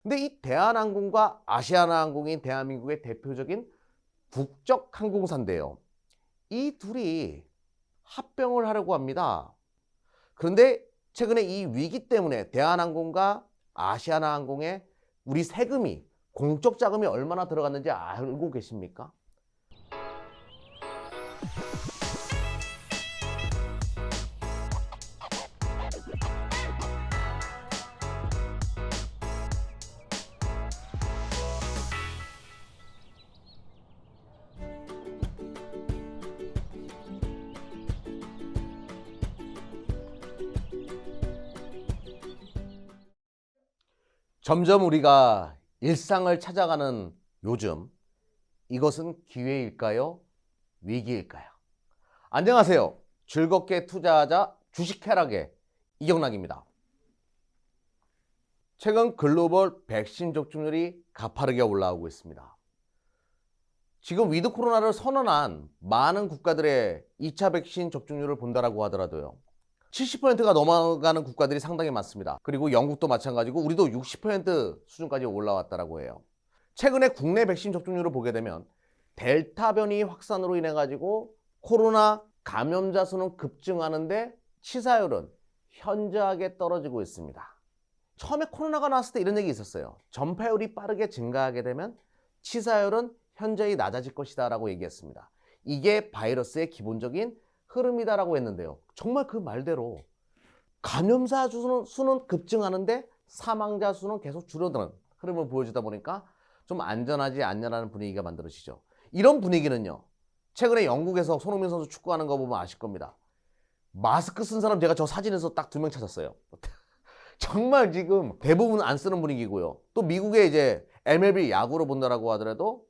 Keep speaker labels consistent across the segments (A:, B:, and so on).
A: 근데 이 대한항공과 아시아나항공이 대한민국의 대표적인 국적 항공사인데요. 이 둘이 합병을 하려고 합니다. 그런데 최근에 이 위기 때문에 대한항공과 아시아나항공에 우리 세금이, 공적 자금이 얼마나 들어갔는지 알고 계십니까? 점점 우리가 일상을 찾아가는 요즘, 이것은 기회일까요? 위기일까요? 안녕하세요. 즐겁게 투자하자 주식 쾌락의 이경락입니다. 최근 글로벌 백신 접종률이 가파르게 올라오고 있습니다. 지금 위드 코로나를 선언한 많은 국가들의 2차 백신 접종률을 본다라고 하더라도요, 70%가 넘어가는 국가들이 상당히 많습니다. 그리고 영국도 마찬가지고 우리도 60% 수준까지 올라왔다라고 해요. 최근에 국내 백신 접종률을 보게 되면 델타 변이 확산으로 인해 가지고 코로나 감염자 수는 급증하는데 치사율은 현저하게 떨어지고 있습니다. 처음에 코로나가 나왔을 때 이런 얘기 있었어요. 전파율이 빠르게 증가하게 되면 치사율은 현저히 낮아질 것이다 라고 얘기했습니다. 이게 바이러스의 기본적인 흐름이다라고 했는데요. 정말 그 말대로 감염자 수는 급증하는데 사망자 수는 계속 줄어드는 흐름을 보여주다 보니까 좀 안전하지 않냐라는 분위기가 만들어지죠. 이런 분위기는요, 최근에 영국에서 손흥민 선수 축구하는 거 보면 아실 겁니다. 마스크 쓴 사람 제가 저 사진에서 딱 2명 찾았어요. 정말 지금 대부분 안 쓰는 분위기고요. 또 미국의 이제 MLB 야구로 본다라고 하더라도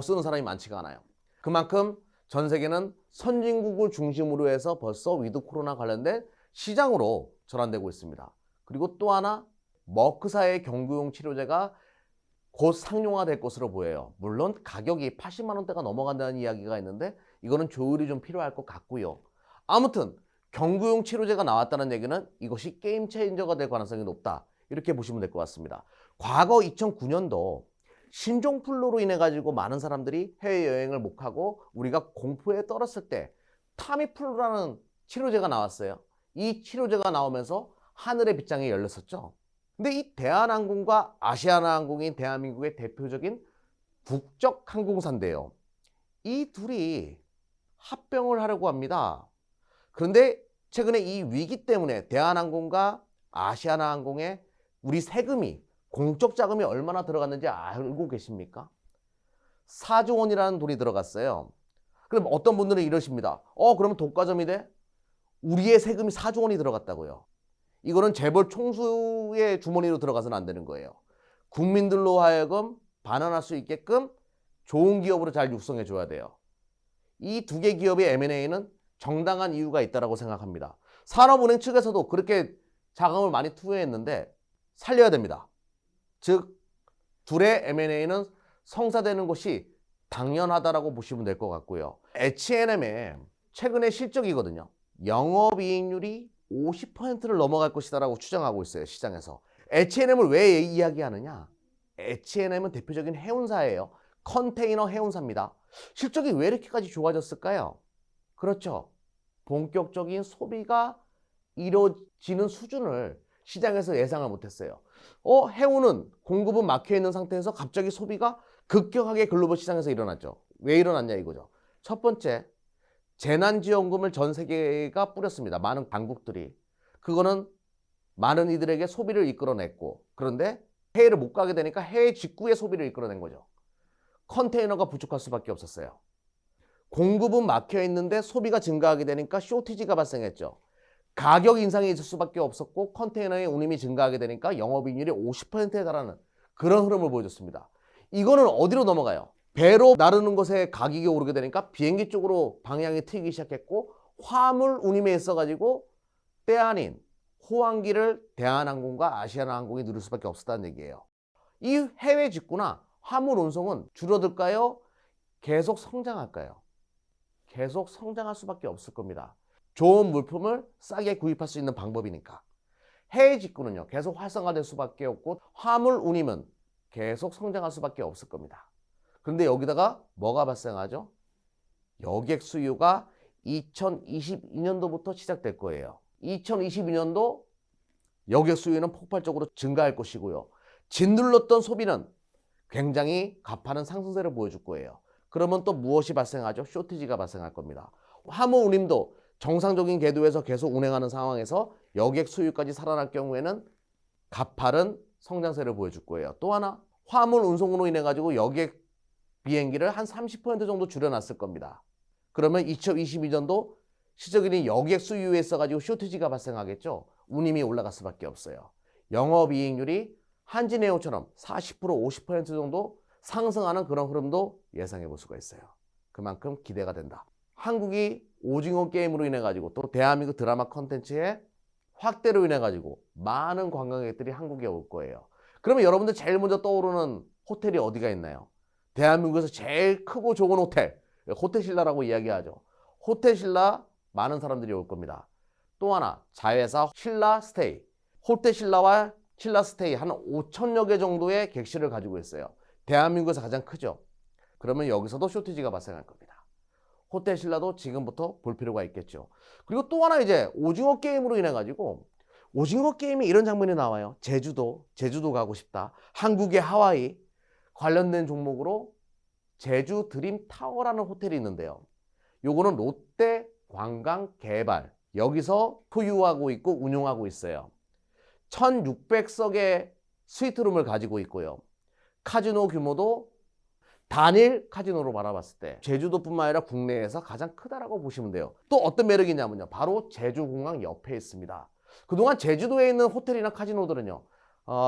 A: 쓰는 사람이 많지가 않아요. 그만큼 전 세계는 선진국을 중심으로 해서 벌써 위드 코로나 관련된 시장으로 전환되고 있습니다. 그리고 또 하나, 머크사의 경구용 치료제가 곧 상용화될 것으로 보여요. 물론 가격이 80만 원대가 넘어간다는 이야기가 있는데 이거는 조율이 좀 필요할 것 같고요. 아무튼 경구용 치료제가 나왔다는 얘기는 이것이 게임 체인저가 될 가능성이 높다, 이렇게 보시면 될 것 같습니다. 과거 2009년도 신종플루로 인해 가지고 많은 사람들이 해외여행을 못 가고 우리가 공포에 떨었을 때 타미플루라는 치료제가 나왔어요. 이 치료제가 나오면서 하늘의 빗장이 열렸었죠. 근데 이 대한항공과 아시아나항공이 대한민국의 대표적인 국적 항공사인데요. 이 둘이 합병을 하려고 합니다. 그런데 최근에 이 위기 때문에 대한항공과 아시아나항공에 우리 세금이, 공적 자금이 얼마나 들어갔는지 알고 계십니까? 4조 원이라는 돈이 들어갔어요. 그럼 어떤 분들은 이러십니다. 그러면 독과점이 돼? 우리의 세금이 4조 원이 들어갔다고요. 이거는 재벌 총수의 주머니로 들어가서는 안 되는 거예요. 국민들로 하여금 반환할 수 있게끔 좋은 기업으로 잘 육성해 줘야 돼요. 이 두 개 기업의 M&A는 정당한 이유가 있다고 생각합니다. 산업은행 측에서도 그렇게 자금을 많이 투여했는데 살려야 됩니다. 즉, 둘의 M&A는 성사되는 것이 당연하다라고 보시면 될 것 같고요. H&M의 최근의 실적이거든요. 영업이익률이 50%를 넘어갈 것이다라고 추정하고 있어요, 시장에서. H&M을 왜 이야기하느냐? H&M은 대표적인 해운사예요. 컨테이너 해운사입니다. 실적이 왜 이렇게까지 좋아졌을까요? 그렇죠. 본격적인 소비가 이루어지는 수준을 시장에서 예상을 못했어요. 해운은 공급은 막혀있는 상태에서 갑자기 소비가 급격하게 글로벌 시장에서 일어났죠. 왜 일어났냐 이거죠. 첫 번째, 재난지원금을 전 세계가 뿌렸습니다. 많은 강국들이. 그거는 많은 이들에게 소비를 이끌어냈고, 그런데 해외를 못 가게 되니까 해외 직구의 소비를 이끌어낸 거죠. 컨테이너가 부족할 수밖에 없었어요. 공급은 막혀 있는데 소비가 증가하게 되니까 쇼티지가 발생했죠. 가격 인상이 있을 수밖에 없었고 컨테이너의 운임이 증가하게 되니까 영업이익률이 50%에 달하는 그런 흐름을 보여줬습니다. 이거는 어디로 넘어가요? 배로 나르는 것에 가격이 오르게 되니까 비행기 쪽으로 방향이 트이기 시작했고 화물 운임에 있어가지고 때 아닌 호황기를 대한항공과 아시아나항공이 누릴 수밖에 없었다는 얘기예요. 이 해외 직구나 화물 운송은 줄어들까요? 계속 성장할까요? 계속 성장할 수밖에 없을 겁니다. 좋은 물품을 싸게 구입할 수 있는 방법이니까. 해외 직구는요 계속 활성화될 수밖에 없고 화물 운임은 계속 성장할 수밖에 없을 겁니다. 그런데 여기다가 뭐가 발생하죠? 여객 수요가 2022년도부터 시작될 거예요. 2022년도 여객 수요는 폭발적으로 증가할 것이고요. 짓눌렀던 소비는 굉장히 가파른 상승세를 보여줄 거예요. 그러면 또 무엇이 발생하죠? 쇼티지가 발생할 겁니다. 화물 운임도 정상적인 궤도에서 계속 운행하는 상황에서 여객 수요까지 살아날 경우에는 가파른 성장세를 보여줄 거예요. 또 하나 화물 운송으로 인해 가지고 여객 비행기를 한 30% 정도 줄여놨을 겁니다. 그러면 2022년도 시적인 여객 수요에 있어가지고 쇼티지가 발생하겠죠. 운임이 올라갈 수밖에 없어요. 영업이익률이 한진해운처럼 40% 50% 정도 상승하는 그런 흐름도 예상해 볼 수가 있어요. 그만큼 기대가 된다. 한국이 오징어 게임으로 인해 가지고 또 대한민국 드라마 컨텐츠의 확대로 인해 가지고 많은 관광객들이 한국에 올 거예요. 그러면 여러분들 제일 먼저 떠오르는 호텔이 어디가 있나요? 대한민국에서 제일 크고 좋은 호텔, 호텔신라라고 이야기하죠. 호텔신라 많은 사람들이 올 겁니다. 또 하나 자회사 신라스테이, 호텔신라와 신라스테이 한 5천여 개 정도의 객실을 가지고 있어요. 대한민국에서 가장 크죠. 그러면 여기서도 쇼티지가 발생할 겁니다. 호텔신라도 지금부터 볼 필요가 있겠죠. 그리고 또 하나 이제 오징어 게임으로 인해 가지고 오징어 게임에 이런 장면이 나와요. 제주도 가고 싶다. 한국의 하와이 관련된 종목으로 제주 드림 타워라는 호텔이 있는데요. 요거는 롯데 관광개발 여기서 소유하고 있고 운용하고 있어요. 1600석의 스위트룸을 가지고 있고요. 카지노 규모도 단일 카지노로 바라봤을 때 제주도뿐만 아니라 국내에서 가장 크다라고 보시면 돼요. 또 어떤 매력이 있냐면요. 바로 제주공항 옆에 있습니다. 그동안 제주도에 있는 호텔이나 카지노들은요.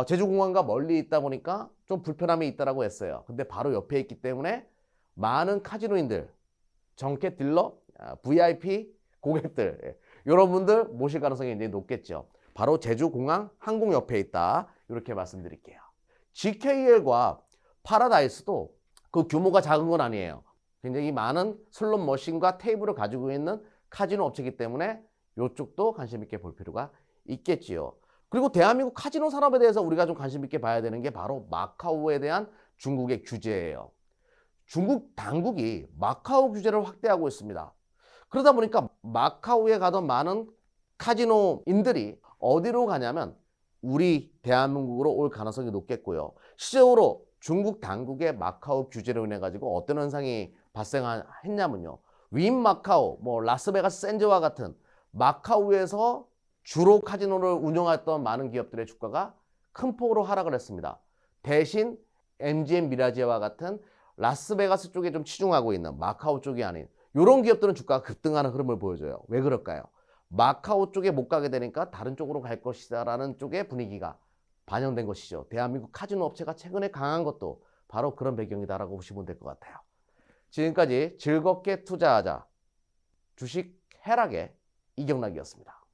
A: 제주공항과 멀리 있다 보니까 좀 불편함이 있다라고 했어요. 근데 바로 옆에 있기 때문에 많은 카지노인들, 정켓 딜러, VIP 고객들 여러분들 모실 가능성이 굉장히 높겠죠. 바로 제주공항 항공 옆에 있다. 이렇게 말씀드릴게요. GKL과 파라다이스도 그 규모가 작은 건 아니에요. 굉장히 많은 슬롯 머신과 테이블을 가지고 있는 카지노 업체이기 때문에 이쪽도 관심 있게 볼 필요가 있겠지요. 그리고 대한민국 카지노 산업에 대해서 우리가 좀 관심 있게 봐야 되는 게 바로 마카오에 대한 중국의 규제예요. 중국 당국이 마카오 규제를 확대하고 있습니다. 그러다 보니까 마카오에 가던 많은 카지노인들이 어디로 가냐면 우리 대한민국으로 올 가능성이 높겠고요. 실제로 중국 당국의 마카오 규제로 인해 가지고 어떤 현상이 발생했냐면요. 윈 마카오, 라스베가스 샌즈와 같은 마카오에서 주로 카지노를 운영했던 많은 기업들의 주가가 큰 폭으로 하락을 했습니다. 대신 MGM 미라지와 같은 라스베가스 쪽에 좀 치중하고 있는 마카오 쪽이 아닌 이런 기업들은 주가가 급등하는 흐름을 보여줘요. 왜 그럴까요? 마카오 쪽에 못 가게 되니까 다른 쪽으로 갈 것이다라는 쪽의 분위기가 반영된 것이죠. 대한민국 카지노 업체가 최근에 강한 것도 바로 그런 배경이다라고 보시면 될 것 같아요. 지금까지 즐겁게 투자하자 주식 해락의 이경락이었습니다.